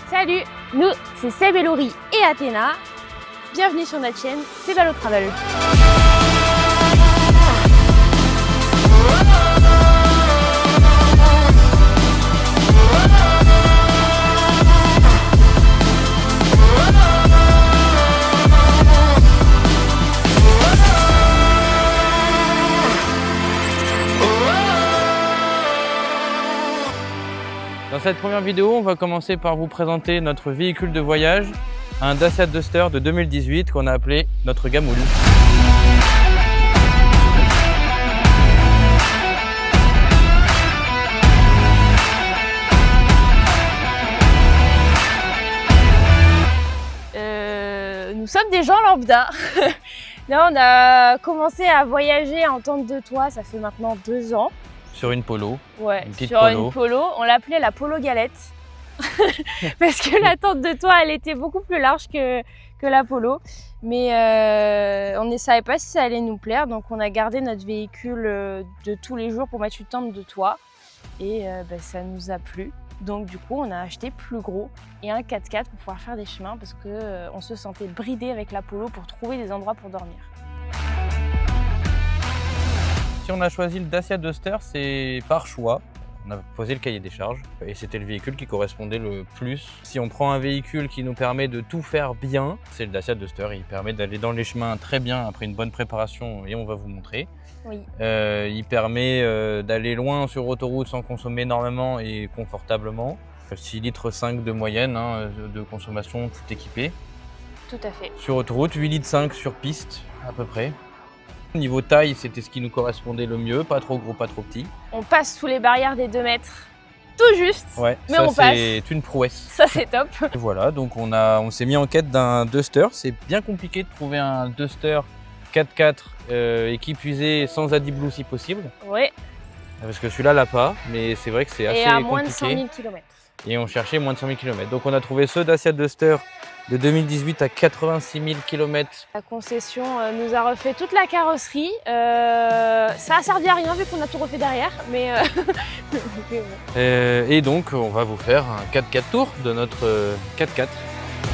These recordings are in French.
Salut, nous c'est Seb et Laurie et Athéna. Bienvenue sur notre chaîne, c'est Valo Travel. Dans cette première vidéo, on va commencer par vous présenter notre véhicule de voyage, un Dacia Duster de 2018 qu'on a appelé notre Gamoul. Nous sommes des gens lambda. Là, on a commencé à voyager en tente de toit, ça fait maintenant 2 ans. Sur une Polo. Ouais, une petite sur Polo. une Polo. On l'appelait la Polo Galette. Parce que la tente de toit, elle était beaucoup plus large que la Polo. Mais on ne savait pas si ça allait nous plaire. Donc on a gardé notre véhicule de tous les jours pour mettre une tente de toit. Et ça nous a plu. Donc du coup, on a acheté plus gros et un 4x4 pour pouvoir faire des chemins parce qu'on se sentait bridé avec la Polo pour trouver des endroits pour dormir. Si on a choisi le Dacia Duster, c'est par choix. On a posé le cahier des charges et c'était le véhicule qui correspondait le plus. Si on prend un véhicule qui nous permet de tout faire bien, c'est le Dacia Duster. Il permet d'aller dans les chemins très bien après une bonne préparation et on va vous montrer. Oui. Il permet d'aller loin sur autoroute sans consommer énormément et confortablement. 6,5 litres de moyenne de consommation tout équipé. Tout à fait. Sur autoroute, 8,5 litres sur piste à peu près. Niveau taille, c'était ce qui nous correspondait le mieux, pas trop gros, pas trop petit. On passe sous les barrières des 2 mètres, tout juste, Ouais, mais ça on passe. C'est une prouesse. Ça c'est top. Et voilà, donc on s'est mis en quête d'un Duster. C'est bien compliqué de trouver un Duster 4x4 équipe usée sans AdBlue si possible. Ouais. Parce que celui-là l'a pas, mais c'est vrai que c'est assez Et à compliqué. moins de 100 000 km. Et on cherchait moins de 100 000 km. Donc on a trouvé ce Dacia Duster de 2018 à 86 000 km. La concession nous a refait toute la carrosserie. Ça a servi à rien vu qu'on a tout refait derrière, mais Et donc on va vous faire un 4x4 tour de notre 4x4.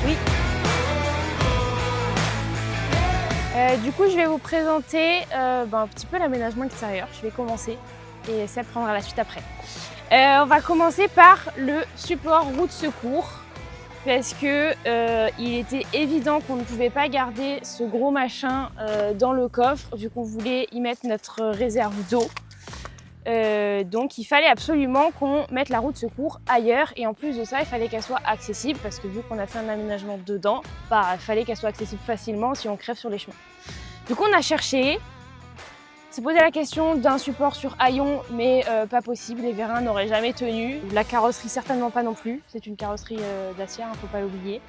oui. Du coup, je vais vous présenter un petit peu l'aménagement extérieur. Je vais commencer et ça prendra la suite après. On va commencer par le support roue de secours parce que il était évident qu'on ne pouvait pas garder ce gros machin dans le coffre vu qu'on voulait y mettre notre réserve d'eau. Donc il fallait absolument qu'on mette la roue de secours ailleurs et en plus de ça il fallait qu'elle soit accessible parce que vu qu'on a fait un aménagement dedans, il fallait qu'elle soit accessible facilement si on crève sur les chemins. Du coup on a cherché, s'est posé la question d'un support sur haillons mais pas possible, les vérins n'auraient jamais tenu, la carrosserie certainement pas non plus, c'est une carrosserie d'acier, faut pas l'oublier.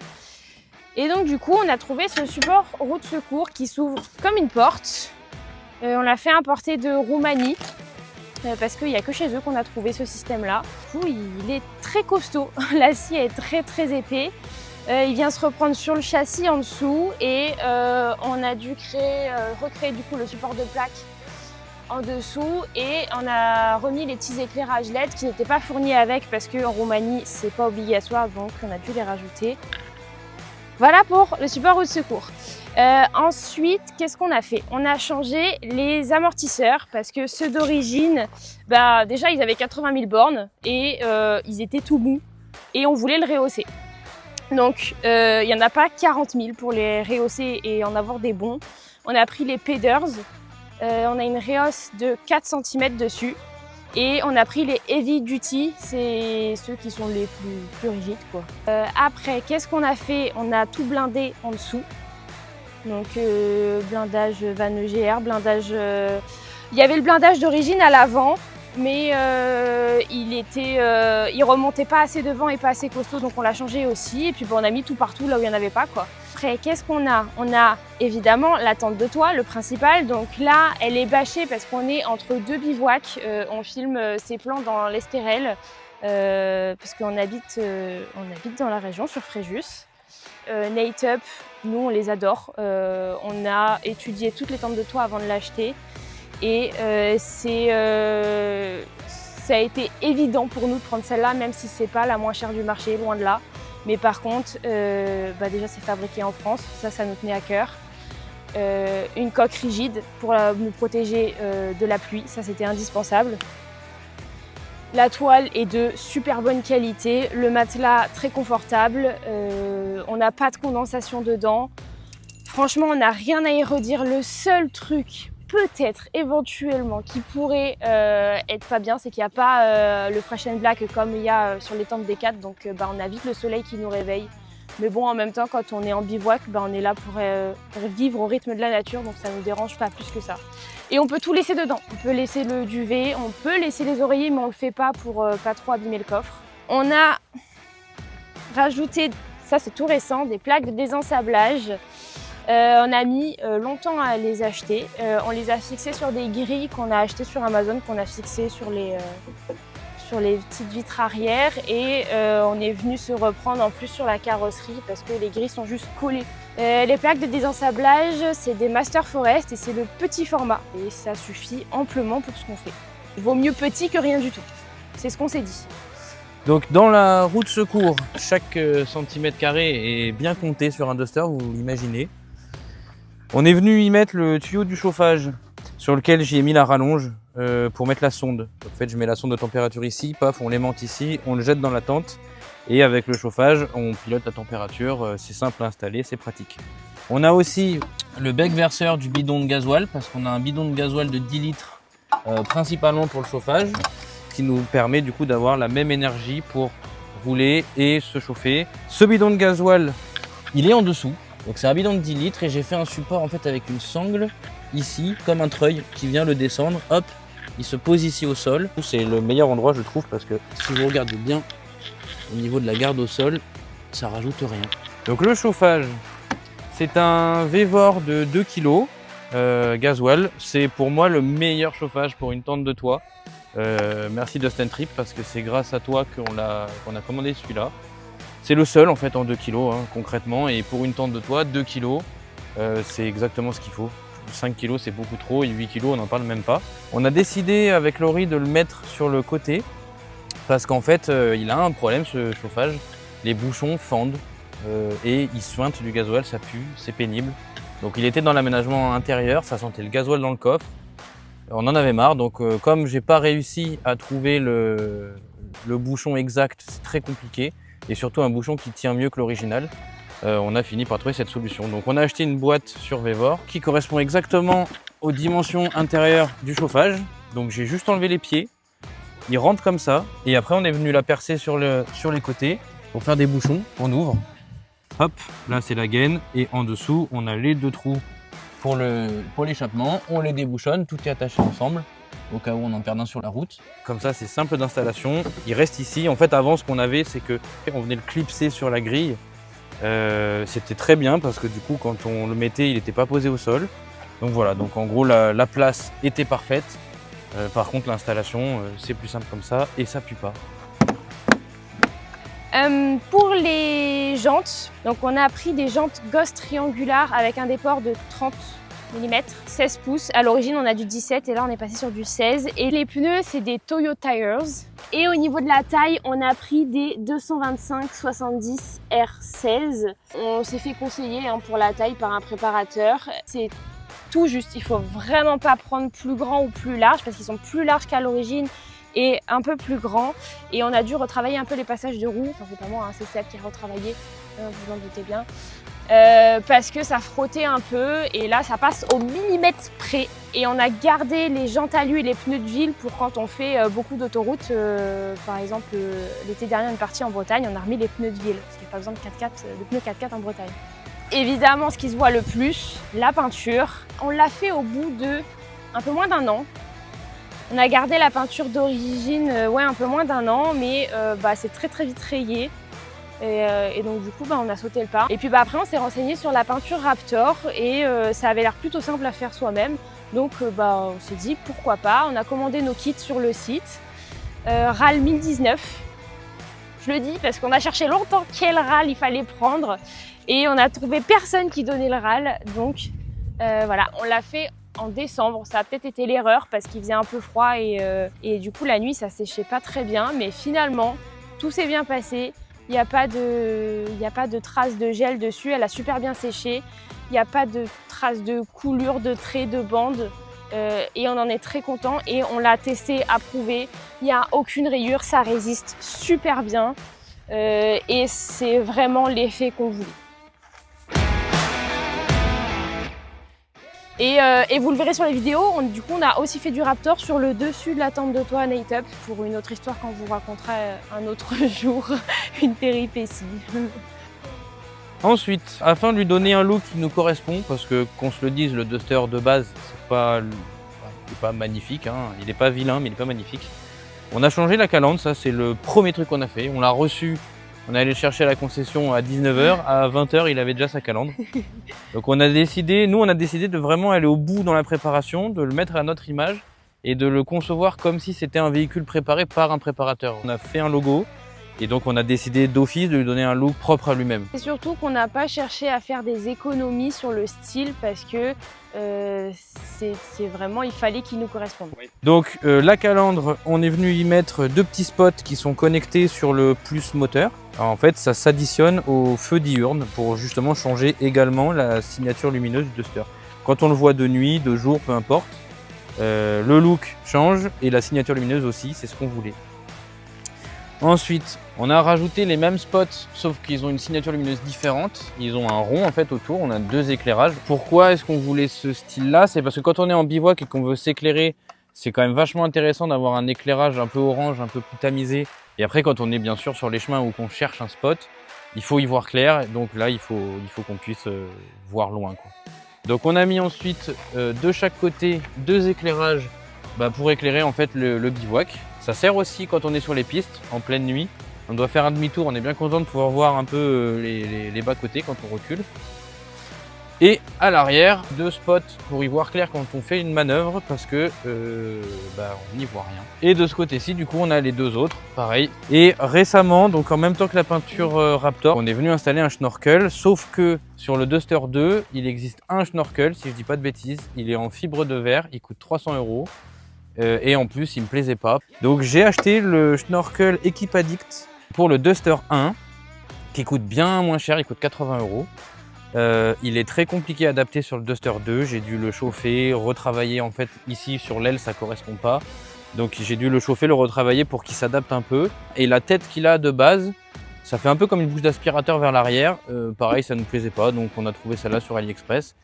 Et donc du coup on a trouvé ce support roue de secours qui s'ouvre comme une porte, on l'a fait importer de Roumanie. Parce qu'il n'y a que chez eux qu'on a trouvé ce système-là. Du coup, il est très costaud, l'acier est très épais. Il vient se reprendre sur le châssis en dessous et on a dû recréer du coup le support de plaque en dessous et on a remis les petits éclairages LED qui n'étaient pas fournis avec parce qu'en Roumanie c'est pas obligatoire donc on a dû les rajouter. Voilà pour le support roue de secours. Ensuite, qu'est-ce qu'on a fait? On a changé les amortisseurs parce que ceux d'origine, déjà ils avaient 80 000 bornes et ils étaient tout mous et on voulait le rehausser. Donc il n'y en a pas 40 000 pour les rehausser et en avoir des bons. On a pris les Peders, on a une rehausse de 4 cm dessus et on a pris les Heavy Duty, c'est ceux qui sont les plus rigides quoi. Après, qu'est-ce qu'on a fait? On a tout blindé en dessous. Donc blindage Van EGR, blindage... Il y avait le blindage d'origine à l'avant, mais il remontait pas assez devant et pas assez costaud, donc on l'a changé aussi. Et puis on a mis tout partout là où il n'y en avait pas quoi. Après, qu'est-ce qu'on a? On a évidemment la tente de toit, le principal. Donc là, elle est bâchée parce qu'on est entre 2 bivouacs. On filme ces plans dans l'Estérel, parce qu'on habite dans la région, sur Fréjus. Nate Up, nous on les adore. On a étudié toutes les tentes de toit avant de l'acheter et ça a été évident pour nous de prendre celle-là, même si c'est pas la moins chère du marché, loin de là. Mais par contre, déjà c'est fabriqué en France, ça nous tenait à cœur. Une coque rigide pour nous protéger de la pluie, ça c'était indispensable. La toile est de super bonne qualité, le matelas très confortable, on n'a pas de condensation dedans. Franchement, on n'a rien à y redire. Le seul truc, peut-être, éventuellement, qui pourrait être pas bien, c'est qu'il n'y a pas le fresh and black comme il y a sur les tentes des 4, donc on a vite le soleil qui nous réveille. Mais bon, en même temps, quand on est en bivouac, on est là pour vivre au rythme de la nature, donc ça ne nous dérange pas plus que ça. Et on peut tout laisser dedans. On peut laisser le duvet, on peut laisser les oreillers, mais on ne le fait pas pour pas trop abîmer le coffre. On a rajouté, ça c'est tout récent, des plaques de désensablage. On a mis longtemps à les acheter. On les a fixées sur des grilles qu'on a achetées sur Amazon, qu'on a fixées sur les petites vitres arrière, et on est venu se reprendre en plus sur la carrosserie parce que les grilles sont juste collées. Les plaques de désensablage, c'est des Master Forest et c'est le petit format et ça suffit amplement pour ce qu'on fait. Il vaut mieux petit que rien du tout, c'est ce qu'on s'est dit. Donc dans la roue de secours, chaque centimètre carré est bien compté sur un duster, vous l'imaginez. On est venu y mettre le tuyau du chauffage sur lequel j'ai mis la rallonge pour mettre la sonde. En fait, je mets la sonde de température ici, paf, on l'aimante ici, on le jette dans la tente et avec le chauffage, on pilote la température. C'est simple à installer, c'est pratique. On a aussi le bec verseur du bidon de gasoil parce qu'on a un bidon de gasoil de 10 litres principalement pour le chauffage qui nous permet du coup d'avoir la même énergie pour rouler et se chauffer. Ce bidon de gasoil, il est en dessous. Donc c'est un bidon de 10 litres et j'ai fait un support en fait avec une sangle ici, comme un treuil qui vient le descendre, hop, il se pose ici au sol. C'est le meilleur endroit je trouve parce que si vous regardez bien au niveau de la garde au sol, ça rajoute rien. Donc le chauffage, c'est un Vevor de 2 kg gasoil. C'est pour moi le meilleur chauffage pour une tente de toit. Merci Dustin Trip parce que c'est grâce à toi qu'on a commandé celui-là. C'est le seul en fait en 2 kg concrètement, et pour une tente de toit, 2 kg c'est exactement ce qu'il faut. 5 kg c'est beaucoup trop et 8 kg on n'en parle même pas. On a décidé avec Laurie de le mettre sur le côté parce qu'en fait il a un problème ce chauffage, les bouchons fendent et il suinte du gasoil, ça pue, c'est pénible. Donc il était dans l'aménagement intérieur, ça sentait le gasoil dans le coffre. On en avait marre, donc comme j'ai pas réussi à trouver le bouchon exact, c'est très compliqué. Et surtout un bouchon qui tient mieux que l'original. On a fini par trouver cette solution. Donc on a acheté une boîte sur Vevor qui correspond exactement aux dimensions intérieures du chauffage. Donc j'ai juste enlevé les pieds, il rentre comme ça. Et après on est venu la percer sur les côtés pour faire des bouchons. On ouvre, hop, là c'est la gaine. Et en dessous on a les 2 trous pour l'échappement. On les débouchonne, tout est attaché ensemble au cas où on en perd un sur la route. Comme ça, c'est simple d'installation. Il reste ici. En fait, avant, ce qu'on avait, c'est qu'on venait le clipser sur la grille. C'était très bien parce que du coup, quand on le mettait, il n'était pas posé au sol. Donc voilà, donc en gros, la place était parfaite. Par contre, l'installation, c'est plus simple comme ça et ça pue pas. Pour les jantes, donc on a pris des jantes Ghost triangulaires avec un déport de 30 mm, 16 pouces. À l'origine, on a du 17 et là, on est passé sur du 16. Et les pneus, c'est des Toyo Tires. Et au niveau de la taille, on a pris des 225/70 R16. On s'est fait conseiller pour la taille par un préparateur. C'est tout juste. Il faut vraiment pas prendre plus grand ou plus large parce qu'ils sont plus larges qu'à l'origine et un peu plus grands. Et on a dû retravailler un peu les passages de roues. Enfin, c'est pas moi, c'est Seb qui a retravaillé, vous en doutez bien. Parce que ça frottait un peu et là ça passe au millimètre près, et on a gardé les jantes alu et les pneus de ville pour quand on fait beaucoup d'autoroutes. Par exemple l'été dernier on est parti en Bretagne, on a remis les pneus de ville parce qu'il n'y a pas besoin de pneus 4x4 en Bretagne. Évidemment ce qui se voit le plus, la peinture. On l'a fait au bout de un peu moins d'1 an. On a gardé la peinture d'origine un peu moins d'1 an, mais c'est très vite rayé. Et donc du coup on a sauté le pas. Et puis après on s'est renseigné sur la peinture Raptor et ça avait l'air plutôt simple à faire soi-même. Donc on s'est dit pourquoi pas. On a commandé nos kits sur le site. RAL 1019. Je le dis parce qu'on a cherché longtemps quel RAL il fallait prendre et on a trouvé personne qui donnait le RAL. Donc voilà, on l'a fait en décembre. Ça a peut-être été l'erreur parce qu'il faisait un peu froid et du coup la nuit ça séchait pas très bien. Mais finalement tout s'est bien passé. Il n'y a pas de traces de gel dessus, elle a super bien séché. Il n'y a pas de traces de coulure, de traits, de bandes. Et on en est très content et on l'a testé, approuvé. Il n'y a aucune rayure, ça résiste super bien. Et c'est vraiment l'effet qu'on voulait. Et vous le verrez sur les vidéos, du coup on a aussi fait du Raptor sur le dessus de la tente de toit Night Up pour une autre histoire qu'on vous racontera un autre jour, une péripétie. Ensuite, afin de lui donner un look qui nous correspond, parce que qu'on se le dise, le Duster de base, il n'est pas magnifique, hein. Il n'est pas vilain mais il n'est pas magnifique. On a changé la calandre, ça c'est le premier truc qu'on a fait. On l'a reçu, on est allé le chercher à la concession à 19 h, à 20 h il avait déjà sa calandre. Donc on a décidé de vraiment aller au bout dans la préparation, de le mettre à notre image et de le concevoir comme si c'était un véhicule préparé par un préparateur. On a fait un logo et donc on a décidé d'office de lui donner un look propre à lui-même. Et surtout qu'on n'a pas cherché à faire des économies sur le style parce que c'est vraiment, il fallait qu'il nous corresponde. Donc la calandre, on est venu y mettre 2 petits spots qui sont connectés sur le plus moteur. Alors, en fait, ça s'additionne au feu diurne pour justement changer également la signature lumineuse du Duster. Quand on le voit de nuit, de jour, peu importe, le look change et la signature lumineuse aussi, c'est ce qu'on voulait. Ensuite, on a rajouté les mêmes spots, sauf qu'ils ont une signature lumineuse différente. Ils ont un rond en fait autour, on a 2 éclairages. Pourquoi est-ce qu'on voulait ce style-là? C'est parce que quand on est en bivouac et qu'on veut s'éclairer, c'est quand même vachement intéressant d'avoir un éclairage un peu orange, un peu plus tamisé. Et après, quand on est bien sûr sur les chemins ou qu'on cherche un spot, il faut y voir clair. Donc là, il faut qu'on puisse voir loin, quoi. Donc on a mis ensuite de chaque côté 2 éclairages pour éclairer en fait le bivouac. Ça sert aussi quand on est sur les pistes en pleine nuit. On doit faire un demi-tour, on est bien content de pouvoir voir un peu les bas-côtés quand on recule. Et à l'arrière, 2 spots pour y voir clair quand on fait une manœuvre parce que on n'y voit rien. Et de ce côté-ci, du coup, on a les 2 autres, pareil. Et récemment, donc en même temps que la peinture Raptor, on est venu installer un schnorkel, sauf que sur le Duster 2, il existe un schnorkel, si je dis pas de bêtises. Il est en fibre de verre, il coûte 300 €. Et en plus, il me plaisait pas. Donc j'ai acheté le schnorkel Equipaddict pour le Duster 1, qui coûte bien moins cher, il coûte 80 €. Il est très compliqué à adapter sur le Duster 2, j'ai dû le chauffer, retravailler en fait ici sur l'aile ça correspond pas. Donc j'ai dû le chauffer, le retravailler pour qu'il s'adapte un peu. Et la tête qu'il a de base, ça fait un peu comme une bouche d'aspirateur vers l'arrière. Pareil, ça ne nous plaisait pas, donc on a trouvé celle-là sur AliExpress.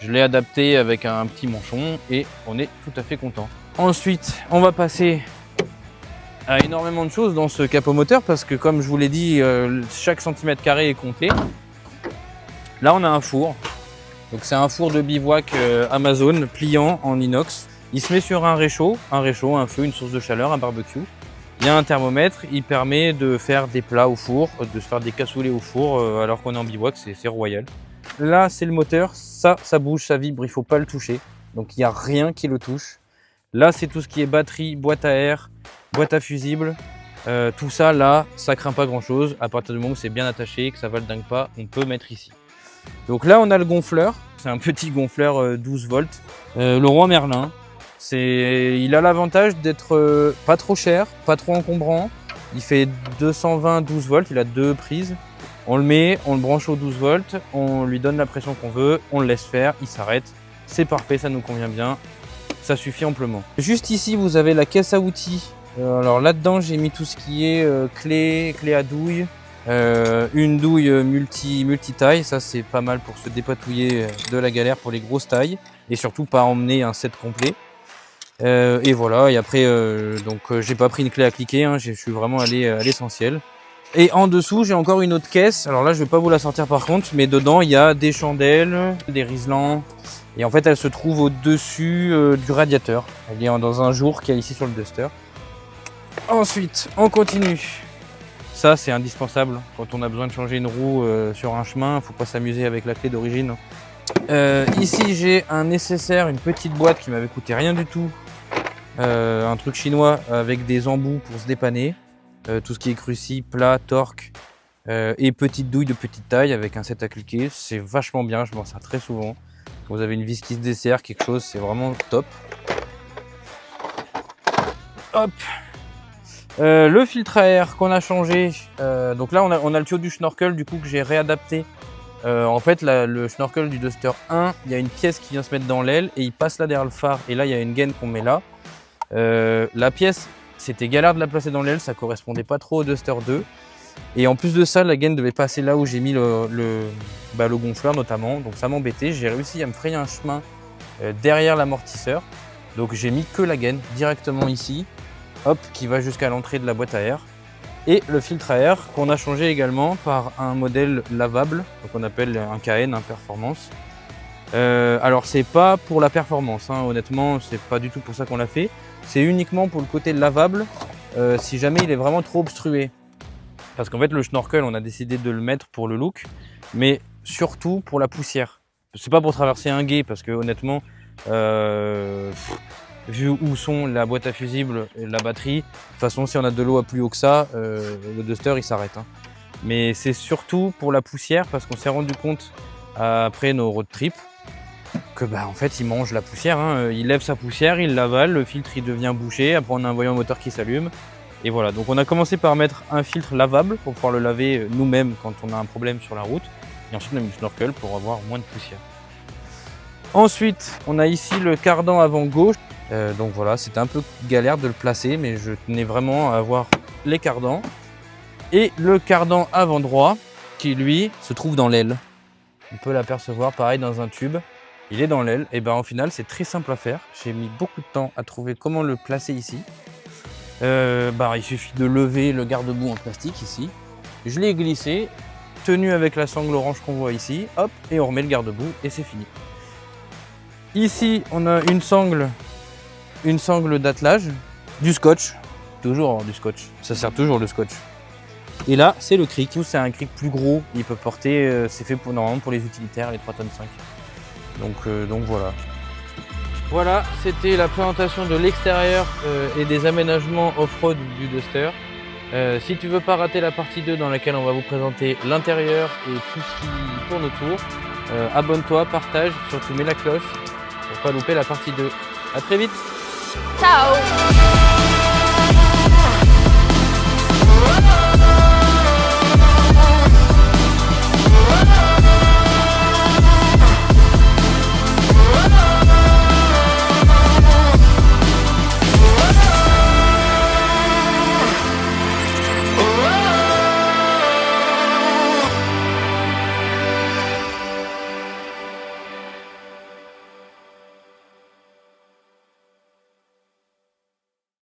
Je l'ai adapté avec un petit manchon et on est tout à fait content. Ensuite, on va passer à énormément de choses dans ce capot moteur parce que comme je vous l'ai dit, chaque centimètre carré est compté. Là, on a un four. Donc c'est un four de bivouac Amazon pliant en inox. Il se met sur un réchaud, un feu, une source de chaleur, un barbecue. Il y a un thermomètre, il permet de faire des plats au four, de se faire des cassoulets au four alors qu'on est en bivouac, c'est royal. Là, c'est le moteur, ça bouge, ça vibre, il ne faut pas le toucher. Donc il n'y a rien qui le touche. Là, c'est tout ce qui est batterie, boîte à air, boîte à fusible. Tout ça, là, ça craint pas grand-chose. À partir du moment où c'est bien attaché, que ça va le dingue pas, on peut mettre ici. Donc là, on a le gonfleur. C'est un petit gonfleur 12 volts. Le Roi Merlin. Il a l'avantage d'être pas trop cher, pas trop encombrant. Il fait 220 12 volts, il a 2 prises. On le met, on le branche au 12 volts, on lui donne la pression qu'on veut, on le laisse faire, il s'arrête. C'est parfait, ça nous convient bien. Ça suffit amplement. Juste ici, vous avez la caisse à outils. Alors là-dedans, j'ai mis tout ce qui est clé à douille, une douille multi-taille. Ça, c'est pas mal pour se dépatouiller de la galère pour les grosses tailles et surtout pas emmener un set complet. Et voilà. Et après, j'ai pas pris une clé à cliquer. Hein, je suis vraiment allé à l'essentiel. Et en dessous, j'ai encore une autre caisse. Alors là, je vais pas vous la sortir par contre, mais dedans, il y a des chandelles, des riselants. Et en fait, elle se trouve au-dessus du radiateur. Elle est dans un jour qu'il y a ici sur le Duster. Ensuite, on continue. Ça, c'est indispensable. Quand on a besoin de changer une roue sur un chemin, il ne faut pas s'amuser avec la clé d'origine. Ici, j'ai un nécessaire, une petite boîte qui m'avait coûté rien du tout. Un truc chinois avec des embouts pour se dépanner. Tout ce qui est cruci, plat, torque et petite douille de petite taille avec un set à cliquer. C'est vachement bien, je m'en sers très souvent. Vous avez une vis qui se dessert, quelque chose, c'est vraiment top. Hop. Le filtre à air qu'on a changé, donc là on a le tuyau du Snorkel du coup que j'ai réadapté. En fait le Snorkel du Duster 1, il y a une pièce qui vient se mettre dans l'aile et il passe là derrière le phare et là il y a une gaine qu'on met là. La pièce, c'était galère de la placer dans l'aile, ça correspondait pas trop au Duster 2. Et en plus de ça, la gaine devait passer là où j'ai mis le gonfleur notamment, donc ça m'embêtait. J'ai réussi à me frayer un chemin derrière l'amortisseur. Donc j'ai mis que la gaine directement ici, hop, qui va jusqu'à l'entrée de la boîte à air. Et le filtre à air qu'on a changé également par un modèle lavable, qu'on appelle un KN, un performance. Alors c'est pas pour la performance, hein, honnêtement, c'est pas du tout pour ça qu'on l'a fait. C'est uniquement pour le côté lavable, si jamais il est vraiment trop obstrué. Parce qu'en fait le Snorkel, on a décidé de le mettre pour le look, mais surtout pour la poussière. C'est pas pour traverser un gué, parce que honnêtement, vu où sont la boîte à fusibles et la batterie, de toute façon si on a de l'eau à plus haut que ça, le Duster il s'arrête. Hein. Mais c'est surtout pour la poussière, parce qu'on s'est rendu compte après nos road trips que en fait il mange la poussière, hein. Il lève sa poussière, il l'avale, le filtre il devient bouché, après on a un voyant moteur qui s'allume. Et voilà, donc on a commencé par mettre un filtre lavable pour pouvoir le laver nous-mêmes quand on a un problème sur la route. Et ensuite on a mis le Snorkel pour avoir moins de poussière. Ensuite, on a ici le cardan avant gauche. Donc voilà, c'était un peu galère de le placer, mais je tenais vraiment à avoir les cardans. Et le cardan avant droit, qui lui se trouve dans l'aile. On peut l'apercevoir pareil dans un tube. Il est dans l'aile. Et au final, c'est très simple à faire. J'ai mis beaucoup de temps à trouver comment le placer ici. Il suffit de lever le garde-boue en plastique ici. Je l'ai glissé, tenu avec la sangle orange qu'on voit ici, hop, et on remet le garde-boue et c'est fini. Ici, on a une sangle d'attelage, du scotch, toujours du scotch, ça sert toujours le scotch. Et là, c'est le cric, c'est un cric plus gros, il peut porter, c'est fait normalement pour les utilitaires, les 3,5 tonnes. Donc voilà. Voilà, c'était la présentation de l'extérieur et des aménagements off-road du Duster. Si tu veux pas rater la partie 2 dans laquelle on va vous présenter l'intérieur et tout ce qui tourne autour, abonne-toi, partage, surtout mets la cloche pour pas louper la partie 2. A très vite. Ciao.